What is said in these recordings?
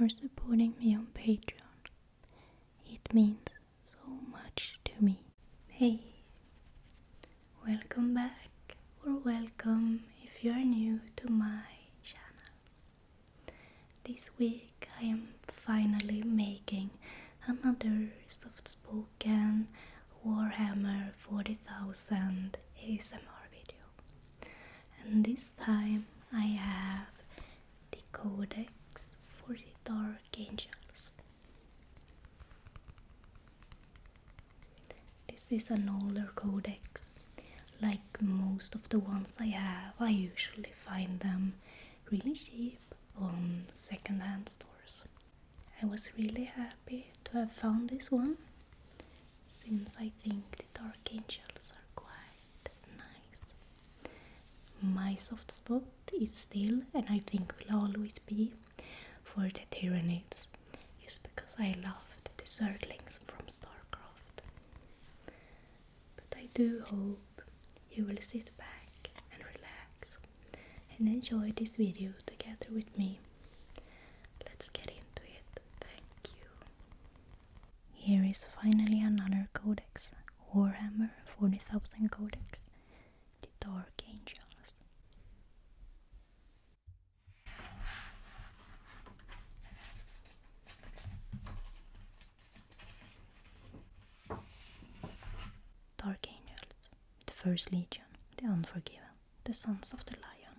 for supporting me on Patreon. It means so much to me. Hey, welcome back, or welcome if you are new to my channel. This week I am finally making another soft-spoken Warhammer 40,000 ASMR video. And this time I have the Codex for the Dark Angels. This is an older codex. Like most of the ones I have, I usually find them really cheap on second-hand stores. I was really happy to have found this one, since I think the Dark Angels are quite nice. My soft spot is still, and I think will always be, for the Tyranids, just because I loved the Zerglings from StarCraft. But I do hope you will sit back and relax and enjoy this video together with me. Let's get into it. Thank you. Here is finally another codex, Warhammer 40,000 Codex, the Dark Angels. Dark Angels, the First Legion, the Unforgiven, the Sons of the Lion.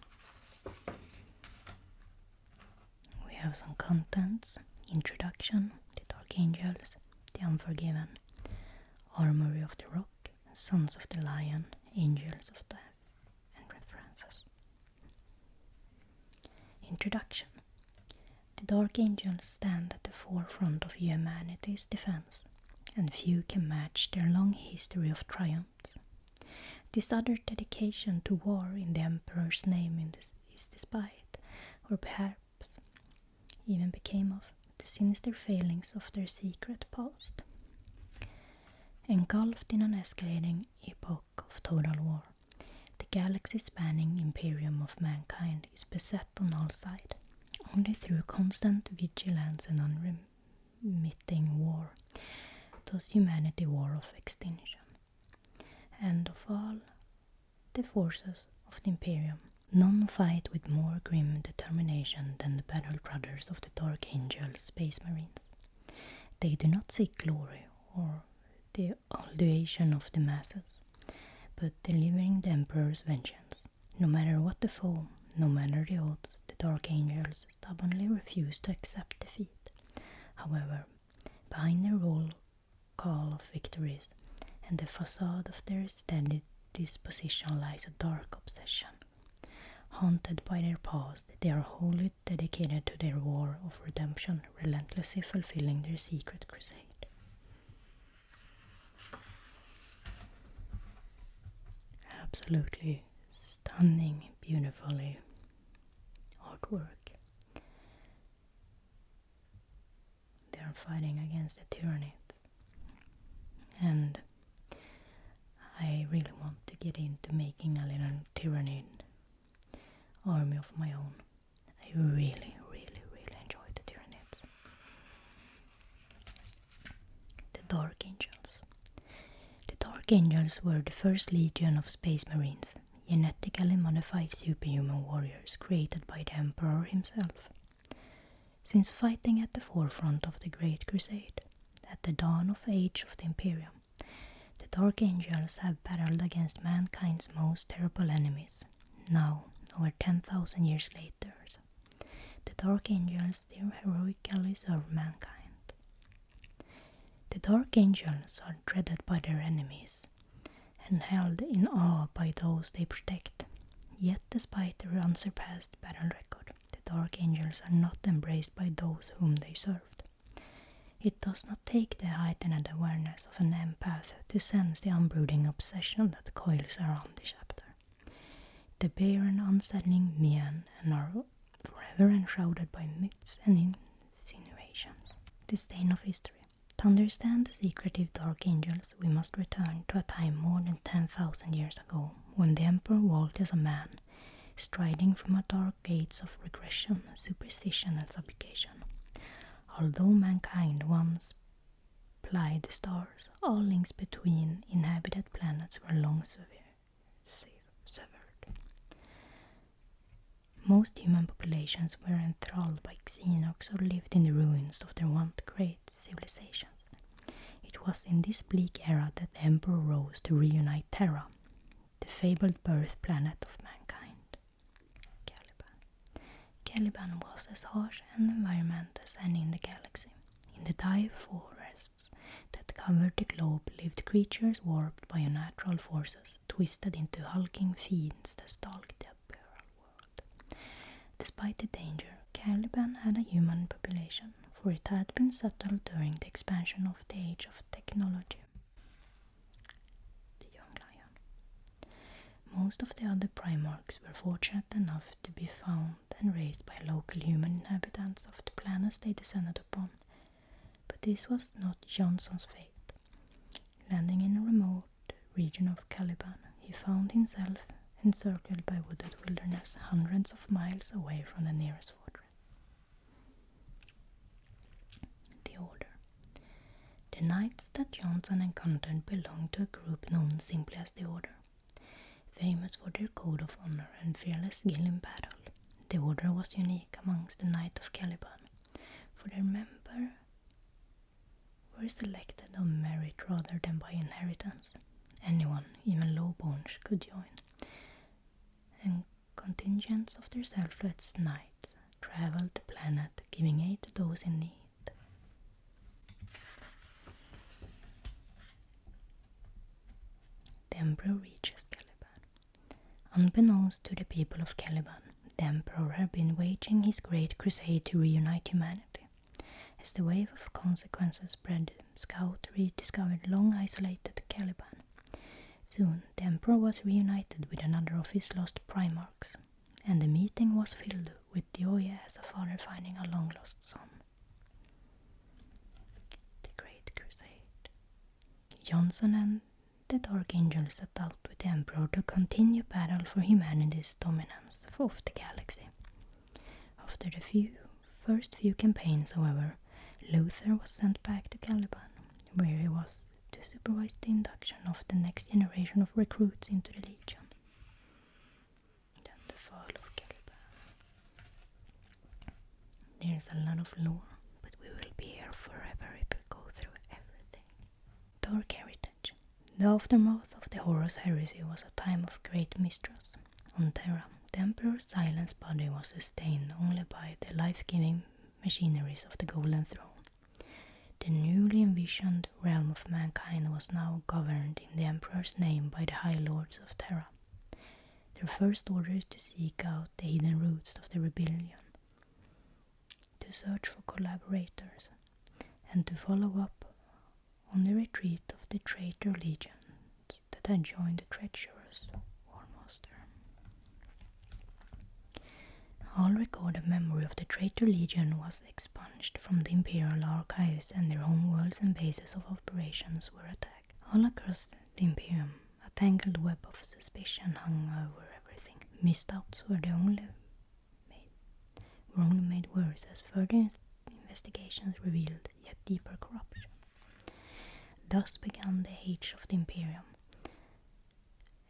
We have some contents: introduction, the Dark Angels, the Unforgiven, Armory of the Rock, Sons of the Lion, Angels of Death, and references. Introduction. The Dark Angels stand at the forefront of humanity's defense, and few can match their long history of triumphs. This utter dedication to war in the Emperor's name is despite, or perhaps even became of, the sinister failings of their secret past. Engulfed in an escalating epoch of total war, the galaxy-spanning imperium of mankind is beset on all sides. Only through constant vigilance and unremitting war does humanity war of extinction. And of all the forces of the Imperium, none fight with more grim determination than the battle brothers of the Dark Angels Space Marines. They do not seek glory or the adulation of the masses, but delivering the Emperor's vengeance. No matter what the foe, no matter the odds, the Dark Angels stubbornly refuse to accept defeat. However, behind their roll call of victories and the facade of their steady disposition lies a dark obsession. Haunted by their past, they are wholly dedicated to their war of redemption, relentlessly fulfilling their secret crusade. Absolutely stunning, beautifully artwork. They are fighting against the Tyranids, and I really want to get into making a little Tyranid army of my own. I really enjoy the Tyranids. The Dark Angels. The Dark Angels were the first legion of Space Marines, genetically modified superhuman warriors created by the Emperor himself. Since fighting at the forefront of the Great Crusade, at the dawn of age of the Imperium, the Dark Angels have battled against mankind's most terrible enemies. Now, over 10,000 years later, the Dark Angels still heroically serve mankind. The Dark Angels are dreaded by their enemies and held in awe by those they protect. Yet, despite their unsurpassed battle record, the Dark Angels are not embraced by those whom they served. It does not take the heightened awareness of an empath to sense the unbrooding obsession that coils around the chapter. They bear an unsettling mien and are forever enshrouded by myths and insinuations. The stain of history. To understand the secretive Dark Angels, we must return to a time more than 10,000 years ago, when the Emperor walked as a man, striding from a dark gates of regression, superstition and subjugation. Although mankind once plied the stars, all links between inhabited planets were long severed. Most human populations were enthralled by Xenox or lived in the ruins of their once great civilizations. It was in this bleak era that the Emperor rose to reunite Terra, the fabled birth planet of mankind. Caliban was as harsh an environment as any in the galaxy. In the dire forests that covered the globe lived creatures warped by unnatural forces, twisted into hulking fiends that stalked the upper world. Despite the danger, Caliban had a human population, for it had been settled during the expansion of the Age of Technology. The young lion. Most of the other Primarchs were fortunate enough to be found and raised by local human inhabitants of the planets they descended upon. But this was not Johnson's fate. Landing in a remote region of Caliban, he found himself encircled by wooded wilderness hundreds of miles away from the nearest fortress. The Order. The knights that Johnson encountered belonged to a group known simply as the Order. Famous for their code of honor and fearless skill in battle, the Order was unique amongst the Knights of Caliban, for their members were selected on merit rather than by inheritance. Anyone, even lowborn, could join, and contingents of their selfless knights traveled the planet, giving aid to those in need. The Emperor reaches Caliban. Unbeknownst to the people of Caliban, the Emperor had been waging his great crusade to reunite humanity. As the wave of consequences spread, Scout rediscovered long isolated Caliban. Soon, the Emperor was reunited with another of his lost Primarchs, and the meeting was filled with joy as a father finding a long-lost son. The Great Crusade. Johnson and the Dark Angel set out with the Emperor to continue battle for humanity's dominance of the galaxy. After the first few campaigns, however, Luther was sent back to Caliban, where he was to supervise the induction of the next generation of recruits into the Legion. Then the fall of Caliban. There's a lot of lore, but we will be here forever if we go through everything. Dark Heritage. The aftermath of the Horus heresy was a time of great mistrust. On Terra, the Emperor's silenced body was sustained only by the life-giving machineries of the Golden Throne. The newly envisioned realm of mankind was now governed in the Emperor's name by the High Lords of Terra. Their first order to seek out the hidden roots of the rebellion, to search for collaborators, and to follow up on the retreat of the traitor legions that had joined the treacherous War Master. All recorded memory of the traitor legion was expunged from the Imperial archives, and their home worlds and bases of operations were attacked. All across the Imperium, a tangled web of suspicion hung over everything. Misdoubts were only made worse as further investigations revealed yet deeper corruption. Thus began the Age of the Imperium,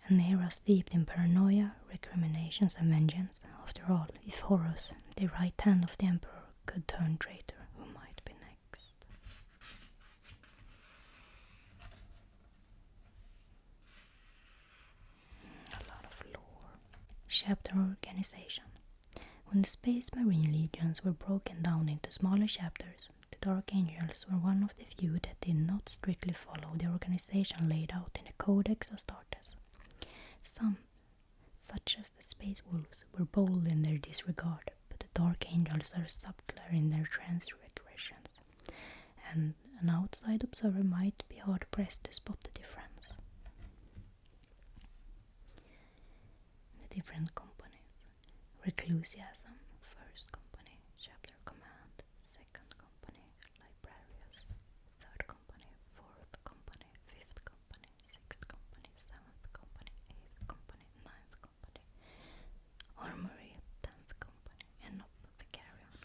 an era steeped in paranoia, recriminations, and vengeance. After all, if Horus, the right hand of the Emperor, could turn traitor, who might be next? A lot of lore. Chapter organization. When the Space Marine Legions were broken down into smaller chapters, the Dark Angels were one of the few that did not strictly follow the organization laid out in the Codex Astartes. Some, such as the Space Wolves, were bold in their disregard, but the Dark Angels are subtler in their transgressions, and an outside observer might be hard-pressed to spot the difference. The different companies. Reclusiasm, First Company, Chapter Command, Second Company, Librarius, Third Company, Fourth Company, Fifth Company, Sixth Company, Seventh Company, Eighth Company, Ninth Company, Armory, 10th Company, and up the carrion.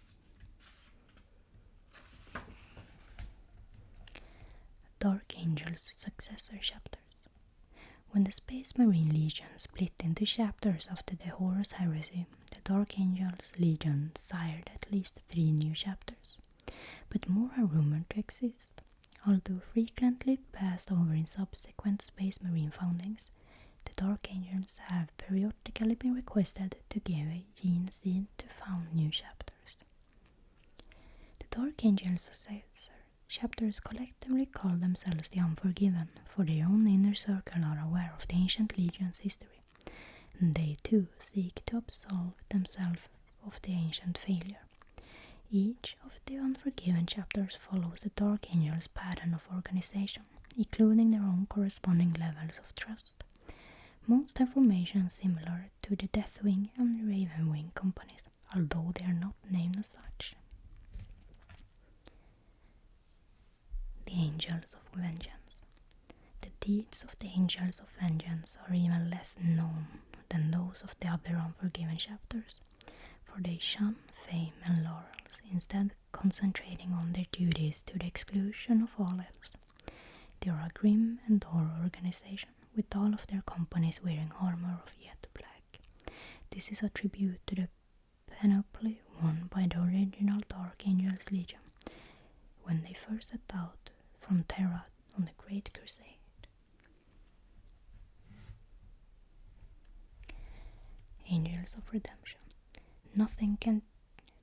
Angel's successor chapters. When the Space Marine Legion split into chapters after the Horus Heresy, the Dark Angels Legion sired at least 3 new chapters, but more are rumored to exist. Although frequently passed over in subsequent Space Marine foundings, the Dark Angels have periodically been requested to give a gene seed to found new chapters. The Dark Angels successor chapters collectively call themselves the Unforgiven, for their own inner circle are aware of the Ancient Legion's history, and they too seek to absolve themselves of the ancient failure. Each of the Unforgiven chapters follows the Dark Angel's pattern of organization, including their own corresponding levels of trust. Most are formations similar to the Deathwing and Ravenwing companies, although they are not named as such. The Angels of Vengeance. The deeds of the Angels of Vengeance are even less known than those of the other Unforgiven chapters, for they shun fame and laurels, instead concentrating on their duties to the exclusion of all else. They are a grim and dark organization, with all of their companies wearing armor of jet black. This is a tribute to the panoply worn by the original Dark Angels Legion when they first set out from Terra on the Great Crusade. Angels of Redemption. Nothing can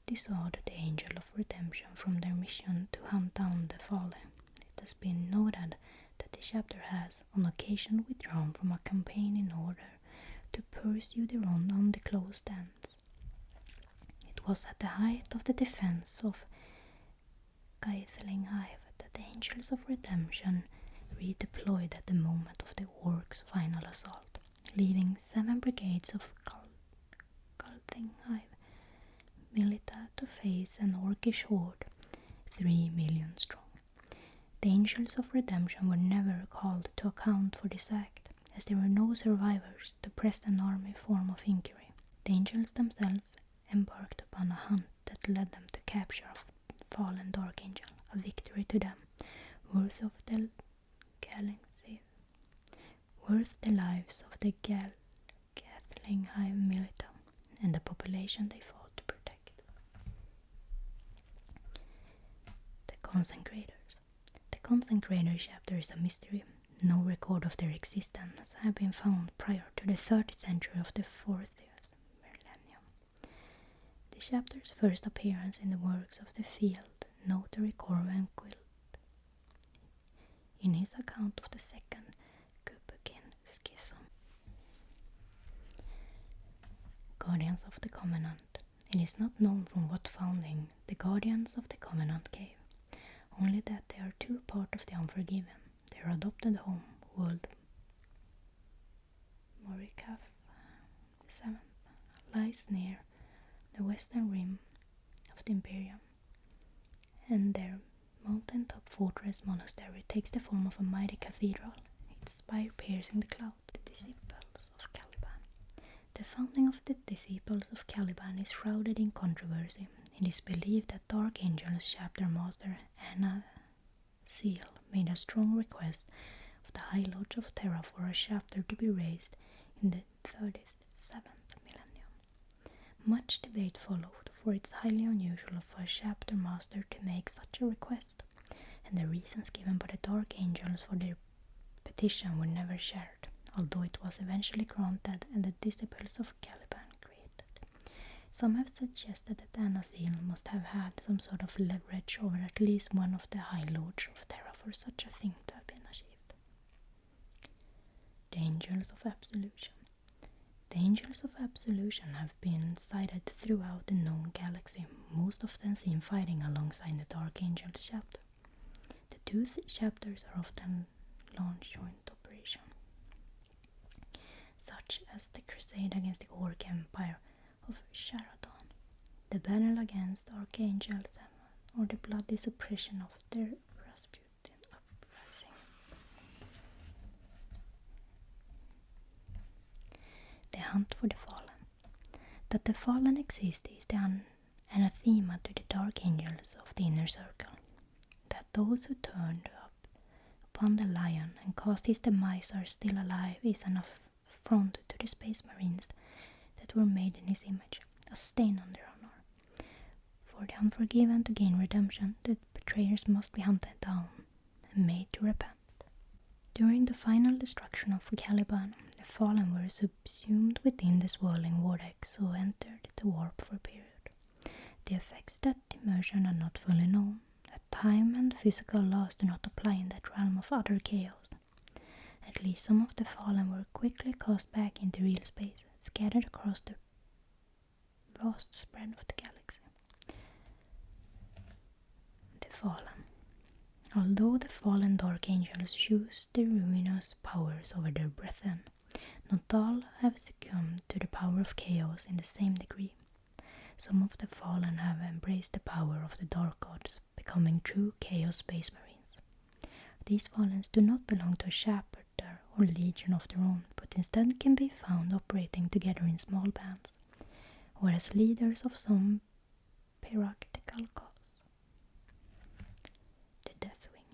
dissuade the Angel of Redemption from their mission to hunt down the fallen. It has been noted that the chapter has, on occasion, withdrawn from a campaign in order to pursue their own undisclosed ends. It was at the height of the defense of Gaethling Hive that the Angels of Redemption redeployed at the moment of the Orcs' final assault, leaving 7 brigades of Gaethling Hive Milita to face an Orcish horde 3 million strong. The Angels of Redemption were never called to account for this act, as there were no survivors to press an army form of inquiry. The Angels themselves embarked upon a hunt that led them to capture a fallen Dark Angel, a victory to them, worth the lives of the Gaethling Hive Milita and the population they fought to protect. The Consecrators. The Consecrator chapter is a mystery. No record of their existence have been found prior to the 30th century of the 40th millennium. The chapter's first appearance in the works of the field notary Corwin Quilt in his account of the Second Kubukin Schism. Guardians of the Covenant. It is not known from what founding the Guardians of the Covenant gave, only that they are 2 part of the Unforgiven. Their adopted home, world Morikaf VII, lies near the western rim of the Imperium, and their mountaintop fortress monastery takes the form of a mighty cathedral, its spire piercing the cloud. The Disciples of Caliban. The founding of the Disciples of Caliban is shrouded in controversy. It is believed that Dark Angel's chapter master Anna Seal made a strong request of the High Lodge of Terra for a chapter to be raised in the 37th millennium. Much debate followed, for it's highly unusual for a chapter master to make such a request, and the reasons given by the Dark Angels for their petition were never shared, although it was eventually granted and the Disciples of Caliban created. Some have suggested that Anna Seal must have had some sort of leverage over at least one of the High Lords of Terra for such a thing to have been achieved. The Angels of Absolution. The Angels of Absolution have been sighted throughout the known galaxy, most often seen fighting alongside the Dark Angels chapter. The 2 chapters are often launch joint operation, such as the crusade against the Orc Empire of Sharathon, the battle against Archangel 7, or the bloody suppression of the Rasputin uprising. The hunt for the fallen. That the fallen exist is the anathema to the Dark Angels of the Inner Circle. That those who turned up upon the Lion and cast his demise are still alive is an affront to the Space Marines that were made in his image, a stain on their honor. For the Unforgiven to gain redemption, the betrayers must be hunted down and made to repent. During the final destruction of Caliban, the Fallen were subsumed within the swirling vortex, so entered the warp for a period. The effects that immersion are not fully known, that time and physical laws do not apply in that realm of utter chaos. At least some of the Fallen were quickly cast back into real space, scattered across the vast spread of the galaxy. The Fallen. Although the fallen Dark Angels choose the ruinous powers over their brethren, not all have succumbed to the power of chaos in the same degree. Some of the fallen have embraced the power of the Dark Gods, becoming true Chaos Space Marines. These Fallens do not belong to a chapter or legion of their own, but instead can be found operating together in small bands, or as leaders of some hierarchical cause. The Deathwing.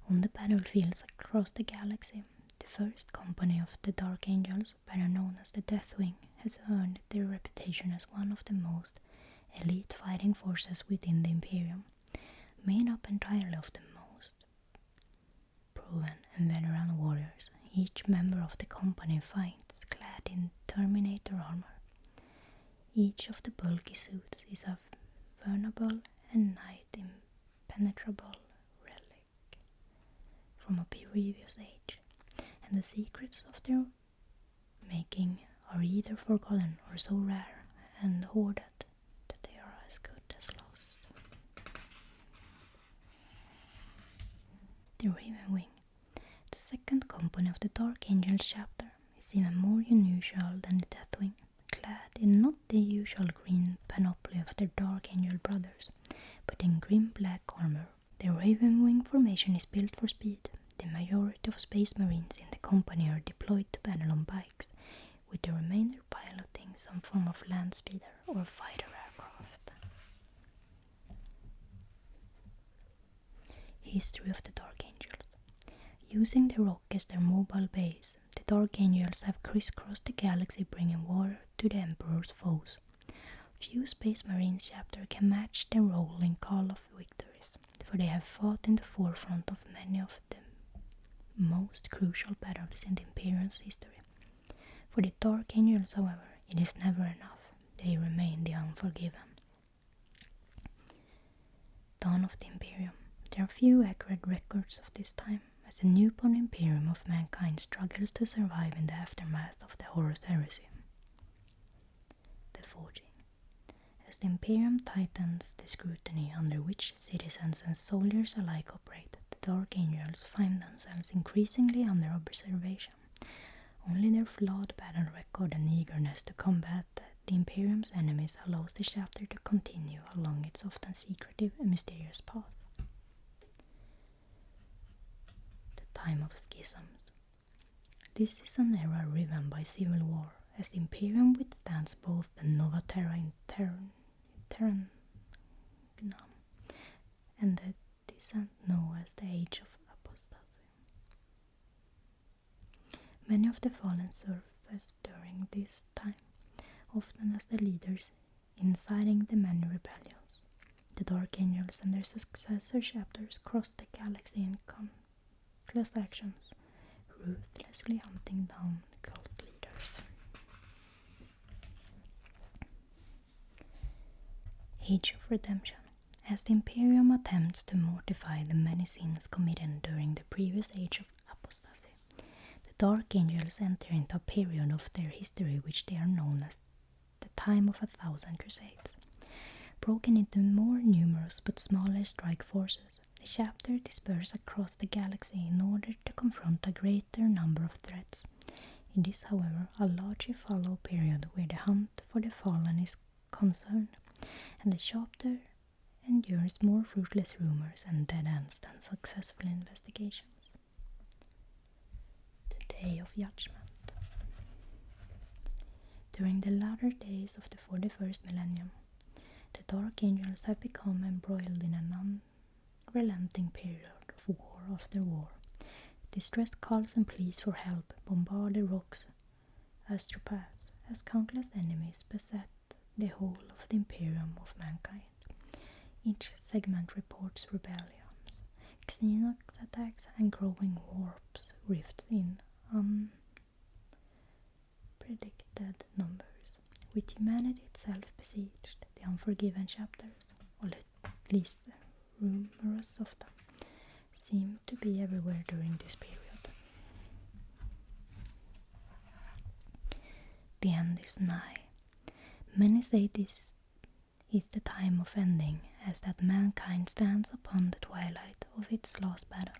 On the battlefields across the galaxy, the first company of the Dark Angels, better known as the Deathwing, has earned their reputation as one of the most elite fighting forces within the Imperium, made up entirely of the most proven and veteran warriors. Each member of the company fights clad in Terminator armor. Each of the bulky suits is a vulnerable and nigh impenetrable relic from a previous age, and the secrets of their making are either forgotten or so rare and hoarded that they are as good as lost. The Raven Wing. The second company of the Dark Angel chapter is even more unusual than the Deathwing, clad in not the usual green panoply of their Dark Angel brothers, but in grim black armor. The Raven Wing formation is built for speed. The majority of Space Marines in the company are deployed to battle on bikes, with the remainder piloting some form of land speeder or fighter aircraft. History of the Dark Angels. Using the rock as their mobile base, the Dark Angels have crisscrossed the galaxy, bringing war to the Emperor's foes. Few Space Marines chapter can match their rolling call of victories, for they have fought in the forefront of many of the most crucial battles in the Imperium's history. For the Dark Angels, however, it is never enough. They remain the Unforgiven. Dawn of the Imperium. There are few accurate records of this time, as the newborn Imperium of mankind struggles to survive in the aftermath of the Horus Heresy. The Forging. As the Imperium tightens the scrutiny under which citizens and soldiers alike operate, the Dark Angels find themselves increasingly under observation. Only their flawed battle record and eagerness to combat the Imperium's enemies allows the chapter to continue along its often secretive and mysterious path. The Time of Schisms. This is an era riven by civil war, as the Imperium withstands both the Nova Terra in Terranum and the descent known as the Age of Apostasy. Many of the Fallen surface during this time, often as the leaders inciting the many rebellions. The Dark Angels and their successor chapters cross the galaxy in countless actions, ruthlessly hunting down cult leaders. Age of Redemption. As the Imperium attempts to mortify the many sins committed during the previous Age of Apostasy, the Dark Angels enter into a period of their history which they are known as the Time of 1,000 Crusades. Broken into more numerous but smaller strike forces, the chapter disperses across the galaxy in order to confront a greater number of threats. It is, however, a largely fallow period where the hunt for the fallen is concerned, and the chapter endures more fruitless rumors and dead ends than successful investigations. The Day of Judgment. During the latter days of the 41st millennium, the Dark Angels have become embroiled in an unrelenting period of war after war. Distressed calls and pleas for help bombard the rocks astropaths as countless enemies beset the whole of the Imperium of mankind. Each segment reports rebellions, xenox attacks and growing warps, rifts in unpredicted numbers, with humanity itself besieged. The Unforgiven Chapters, or at least rumors of them, seem to be everywhere during this period. The end is nigh. Many say this is the time of ending, as that mankind stands upon the twilight of its last battle.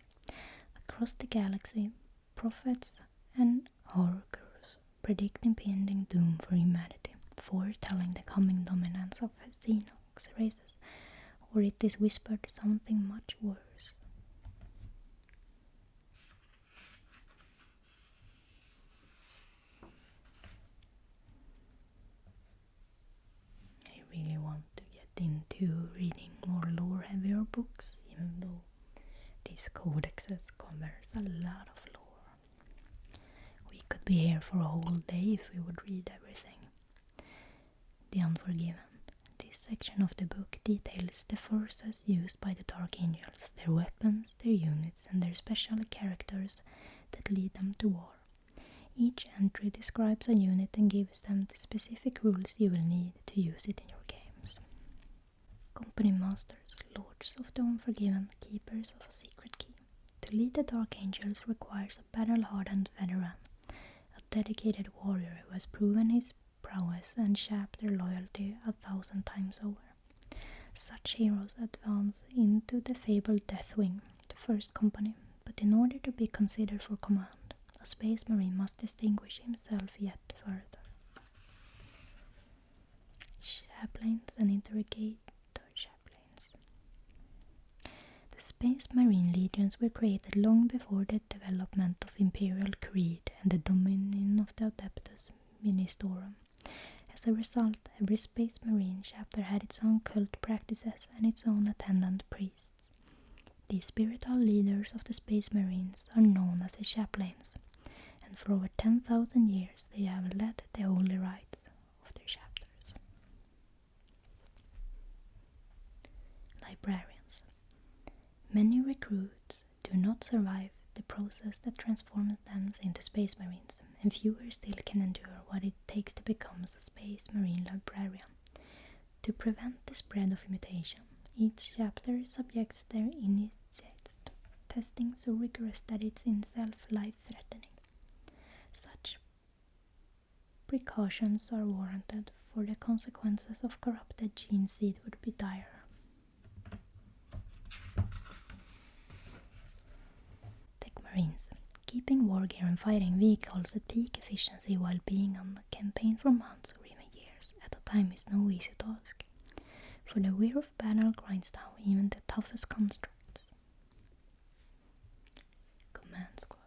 Across the galaxy, prophets and oracles predict impending doom for humanity, foretelling the coming dominance of xenox races, or it is whispered something much worse. I really want to get into reading more lore-heavier books, even though these codexes covers a lot of lore. We could be here for a whole day if we would read everything. The Unforgiven. This section of the book details the forces used by the Dark Angels, their weapons, their units, and their special characters that lead them to war. Each entry describes a unit and gives them the specific rules you will need to use it in your games. Company Masters, Lords of the Unforgiven, Keepers of a Secret Key. To lead the Dark Angels requires a battle-hardened veteran, a dedicated warrior who has proven his prowess and chapter loyalty 1,000 times over. Such heroes advance into the fabled Deathwing, the first company, but in order to be considered for command, a Space Marine must distinguish himself yet further. Chaplains and Interrogator Chaplains. The Space Marine Legions were created long before the development of Imperial Creed and the dominion of the Adeptus Ministorum. As a result, every Space Marine chapter had its own cult practices and its own attendant priests. The spiritual leaders of the Space Marines are known as the chaplains, and for over 10,000 years they have led the holy rites of their chapters. Librarians. Many recruits do not survive the process that transforms them into Space Marines, and fewer still can endure what it takes to become a Space Marine librarian. To prevent the spread of mutation, each chapter subjects their initiates to testing so rigorous that it's in itself life-threatening. Such precautions are warranted, for the consequences of corrupted gene seed would be dire. Tech Marines. Keeping war gear and fighting vehicles at peak efficiency while being on a campaign for months or even years at a time is no easy task. For the wear of battle grinds down even the toughest constructs. Command Squad.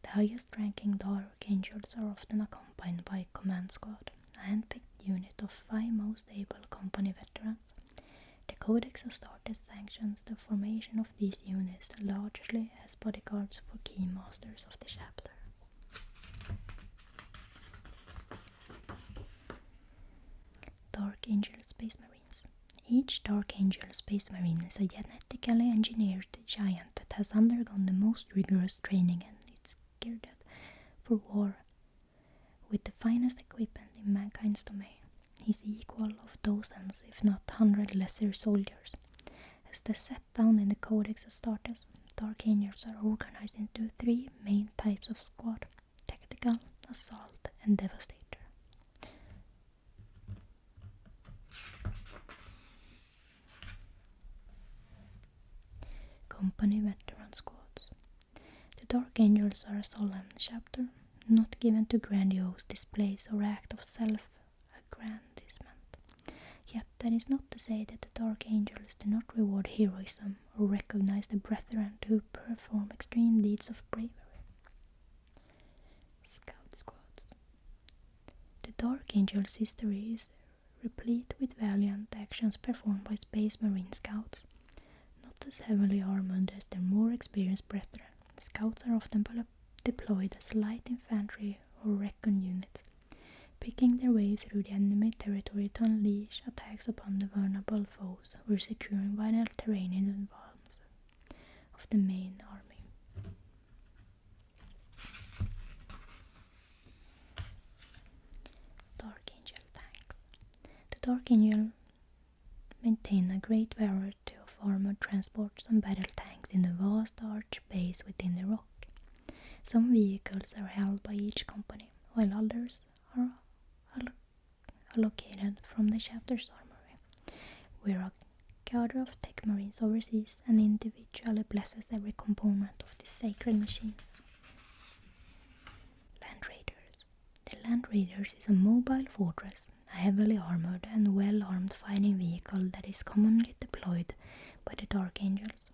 The highest ranking Dark Angels are often accompanied by a Command Squad, a handpicked unit of 5 most able company veterans. The Codex Astartes sanctions the formation of these units largely as bodyguards for key masters of the chapter. Dark Angel Space Marines. Each Dark Angel Space Marine is a genetically engineered giant that has undergone the most rigorous training and is geared for war with the finest equipment in mankind's domain. He is equal of dozens, if not 100 lesser soldiers. As the set down in the Codex Astartes, Dark Angels are organized into 3 main types of squad: Tactical, Assault, and Devastator. Company Veteran Squads. The Dark Angels are a solemn chapter, not given to grandiose displays or act of self-aggrandizement. Yet that is not to say that the Dark Angels do not reward heroism or recognize the brethren who perform extreme deeds of bravery. Scout Squads. The Dark Angels' history is replete with valiant actions performed by Space Marine Scouts. Not as heavily armored as their more experienced brethren. Scouts are often deployed as light infantry or recon units, picking their way through the enemy territory to unleash attacks upon the vulnerable foes or securing vital terrain in advance of the main army. Dark Angel tanks. The Dark Angel maintain a great variety of armored transports and battle tanks in the vast arch base within the rock. Some vehicles are held by each company, while others are allocated from the chapter's armory, where a cadre of tech marines oversees and individually blesses every component of these sacred machines. Land Raiders. The Land Raiders is a mobile fortress, a heavily armored and well-armed fighting vehicle that is commonly deployed by the Dark Angels.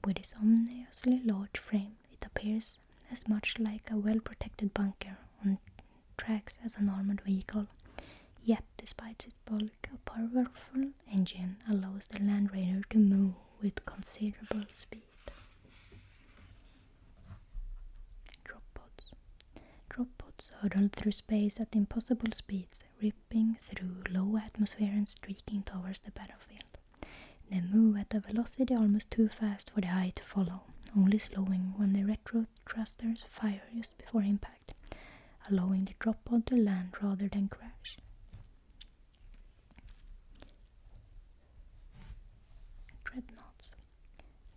With its ominously large frame, it appears as much like a well-protected bunker on tracks as an armored vehicle. Yet, despite its bulk, a powerful engine allows the Land Raider to move with considerable speed. Drop pods. Drop pods hurtle through space at impossible speeds, ripping through low atmosphere and streaking towards the battlefield. They move at a velocity almost too fast for the eye to follow, only slowing when the retro thrusters fire just before impact, allowing the drop pod to land rather than crash. Dreadnoughts.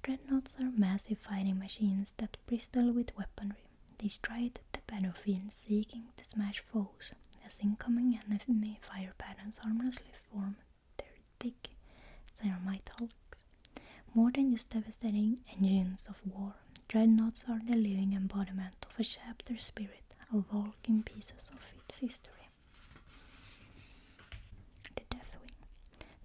Dreadnoughts are massive fighting machines that bristle with weaponry. They stride the battlefield seeking to smash foes, as incoming enemy fire patterns harmlessly form their thick thermite hulks. More than just devastating engines of war, dreadnoughts are the living embodiment of a chapter's spirit, evoking pieces of its history.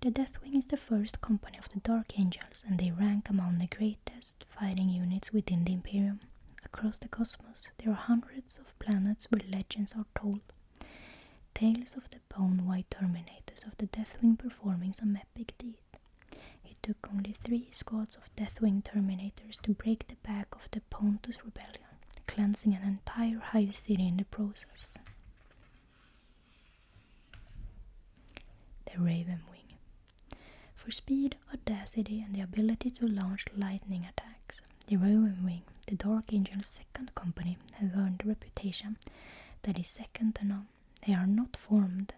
The Deathwing is the first company of the Dark Angels, and they rank among the greatest fighting units within the Imperium. Across the cosmos, there are hundreds of planets where legends are told. Tales of the bone-white Terminators of the Deathwing performing some epic deed. It took only 3 squads of Deathwing Terminators to break the back of the Pontus Rebellion, cleansing an entire hive city in the process. The Raven Wing. For speed, audacity, and the ability to launch lightning attacks, the Raven Wing, the Dark Angel's second company, have earned a reputation that is second to none. They are not formed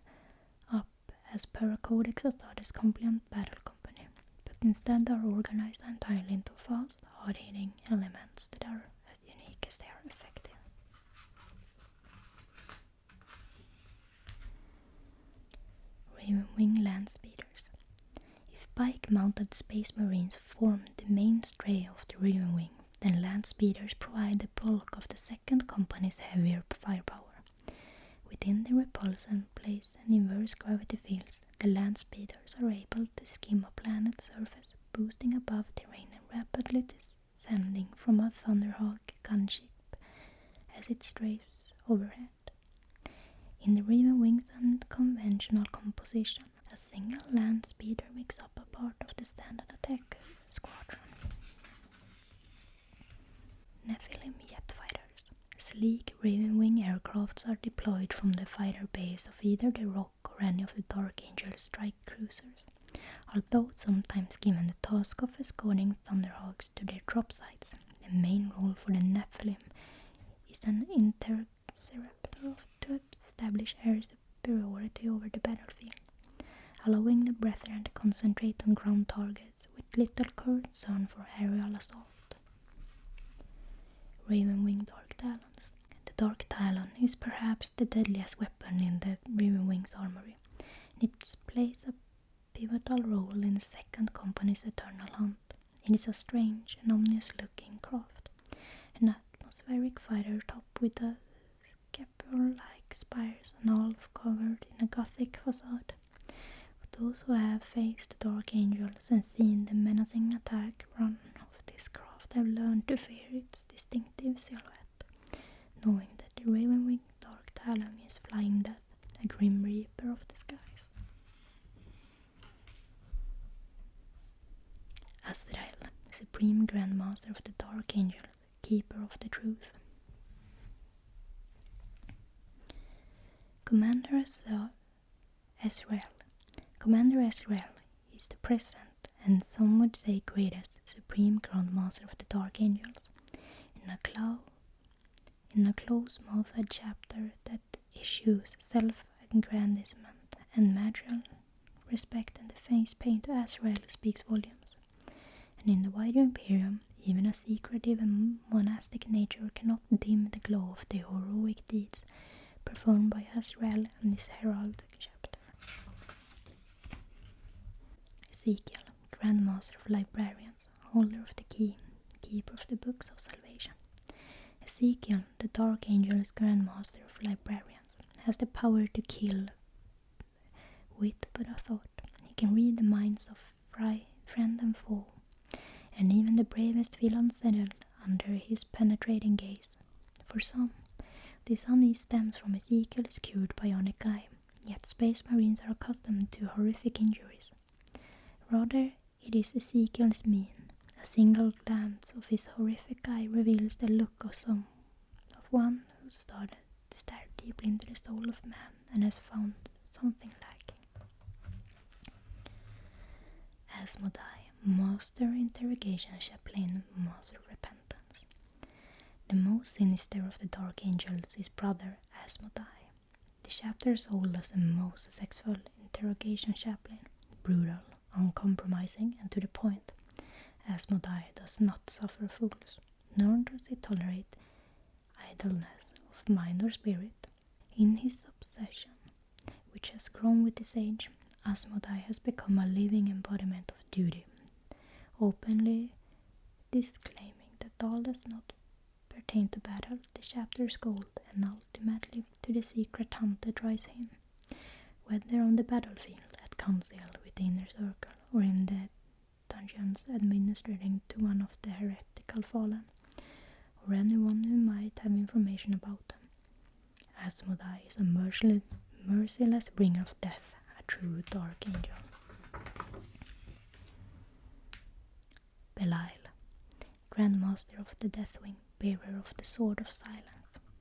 up as per a Codex Astartes compliant battle company, but instead are organized entirely into fast, hard-hitting elements that are as unique as they are effective. Raven Wing Land Speeders. If bike-mounted Space Marines form the mainstay of the Raven Wing, then Land Speeders provide the bulk of the second company's heavier firepower. Within the repulsion place and inverse gravity fields, the Land Speeders are able to skim a planet's surface, boosting above terrain and rapidly descending from a Thunderhawk gunship as it strafes overhead. In the Raven Wing's unconventional composition, a single Land Speeder makes up a part of the standard attack squadron. Nephilim Jet Fighters. Sleek Raven Wing aircrafts are deployed from the fighter base of either the Rock or any of the Dark Angel strike cruisers, although sometimes given the task of escorting Thunderhawks to their drop sites. The main role for the Nephilim is an interceptor to establish air superiority over the battlefield, allowing the Brethren to concentrate on ground targets with little concern for aerial assault. Raven Wing Dark Talons. The Dark Talon is perhaps the deadliest weapon in the Raven Wing's armory, and it plays a pivotal role in the second company's eternal hunt. It is a strange and ominous-looking craft, an atmospheric fighter topped with a scapular-like spires and all covered in a Gothic facade. For those who have faced the Dark Angels and seen the menacing attack run of this craft have learned to fear its distinctive silhouette, knowing that the Raven Wing Dark Talon is Flying Death, a grim reaper of the skies. Azrael, Supreme Grandmaster of the Dark Angels, Keeper of the Truth. Commander Azrael. Commander Azrael is the present, and some would say greatest, Supreme Grandmaster of the Dark Angels. In a close-mouthed chapter that issues self-aggrandizement and martial respect and the face paint to Azrael speaks volumes. And in the wider Imperium, even a secretive and monastic nature cannot dim the glow of the heroic deeds performed by Azrael and his herald chapter. Ezekiel, Grandmaster of Librarians, holder of the key, keeper of the books of salvation. Ezekiel, the Dark Angel's Grandmaster of Librarians, has the power to kill with but a thought. He can read the minds of friend and foe, and even the bravest feel unsettled under his penetrating gaze. For some, this unease stems from Ezekiel's cured bionic eye, yet space marines are accustomed to horrific injuries. Rather, it is Ezekiel's mien. A single glance of his horrific eye reveals the look of one who stared deeply into the soul of man and has found something lacking. Asmodai, Master Interrogation Chaplain, Master Repentance. The most sinister of the Dark Angels is Brother Asmodai. The chapter's old as the most sexual interrogation chaplain, brutal, uncompromising, and to the point. Asmodai does not suffer fools, nor does he tolerate idleness of mind or spirit. In his obsession, which has grown with his age, Asmodai has become a living embodiment of duty, openly disclaiming that all does not pertain to battle, the chapter's goal, and ultimately to the secret hunt that drives him, whether on the battlefield, at council with the inner circle, or in the dungeons administering to one of the heretical fallen, or anyone who might have information about them. Asmodai is a merciless bringer of death, a true Dark Angel. Belial, Grandmaster of the Deathwing, bearer of the Sword of Silence.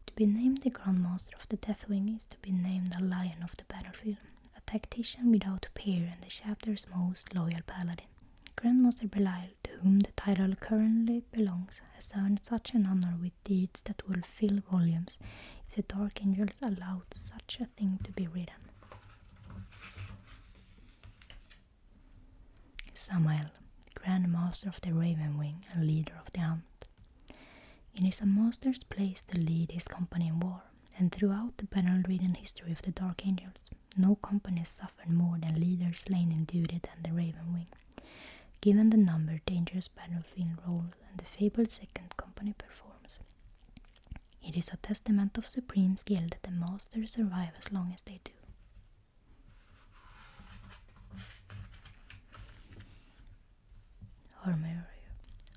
To be named the Grandmaster of the Deathwing is to be named a lion of the battlefield, a tactician without peer and the chapter's most loyal paladin. Grandmaster Belial, to whom the title currently belongs, has earned such an honor with deeds that will fill volumes if the Dark Angels allowed such a thing to be written. Samael, Grandmaster of the Raven Wing and leader of the Hunt. It is a master's place to lead his company in war, and throughout the battle-ridden history of the Dark Angels, no company has suffered more than leaders slain in duty than the Raven Wing. Given the number, dangerous battlefield roles, and the fabled second company performs, it is a testament of supreme skill that the masters survive as long as they do.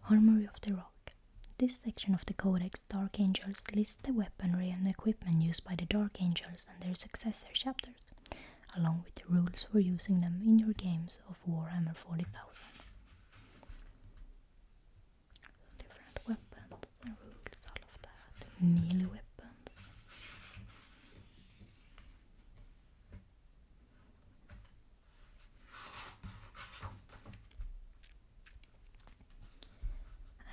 Armory of the Rock. This section of the Codex Dark Angels lists the weaponry and equipment used by the Dark Angels and their successor chapters, along with the rules for using them in your games of Warhammer 40,000. Different weapons and rules, all of that. Melee weapons.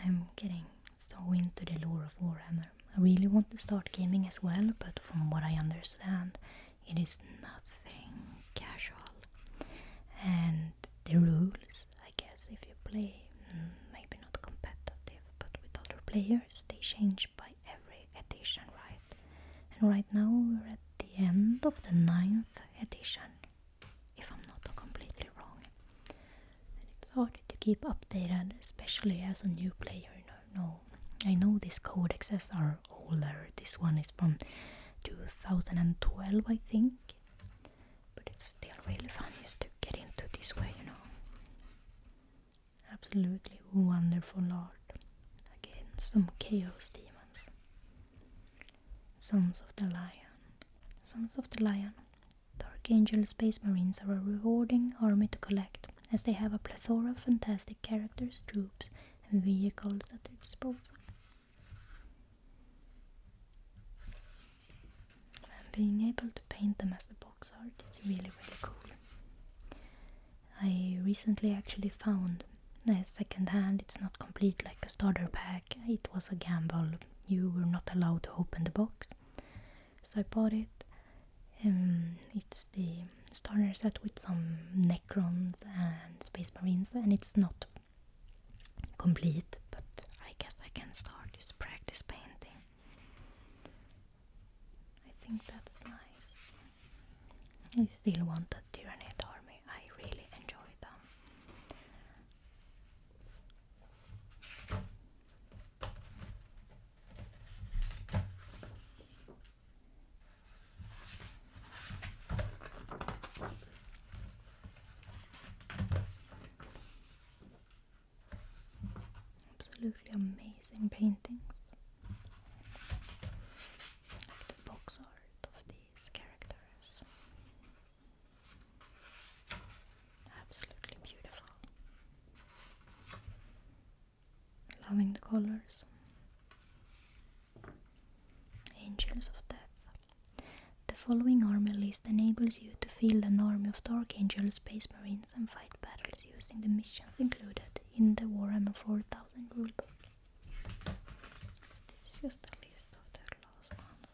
I'm getting so into the lore of Warhammer. I really want to start gaming as well, but from what I understand, it is nothing casual. And the rules, I guess, if you play, maybe not competitive, but with other players, they change by every edition, right? And right now we're at the end of the 9th edition, if I'm not completely wrong. And it's hard to keep updated, especially as a new player. I know these codexes are older. This one is from 2012, I think. But it's still really fun just to get into this way, Absolutely wonderful art. Again, some chaos demons. Sons of the Lion. Sons of the Lion. Dark Angel Space Marines are a rewarding army to collect, as they have a plethora of fantastic characters, troops, and vehicles at their disposal. And being able to paint them as the box art is really cool. I recently actually found a second hand. It's not complete like a starter pack. It was a gamble. You were not allowed to open the box. So I bought it. It's the starter set with some Necrons and Space Marines, and it's not complete, but I guess I can start just practice painting. I think that's nice. I still want a Tyranid army. I really enjoy them. Absolutely amazing paintings. Like the box art of these characters. Absolutely beautiful. Loving the colors. Angels of Death. The following army list enables you to field an army of Dark Angel Space Marines and fight battles using the missions included in the Warhammer 4000 rulebook. So this is just a list of the last ones.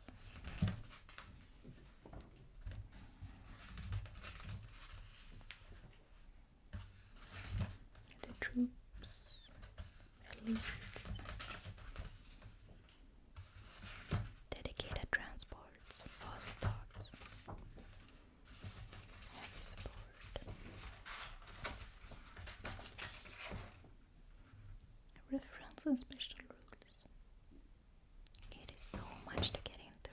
The troops, elites, dedicated transports, fast starts, heavy support, reference and special rules. Okay, there's so much to get into.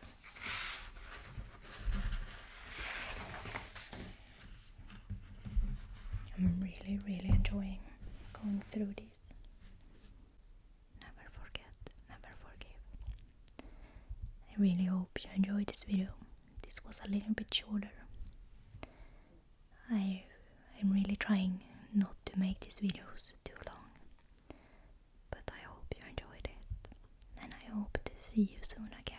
I'm really enjoying going through these. Never forget, never forgive. I really hope you enjoyed this video. This was a little bit shorter. I'm really trying not to make these videos too long. But I hope you enjoyed it. And I hope to see you soon again.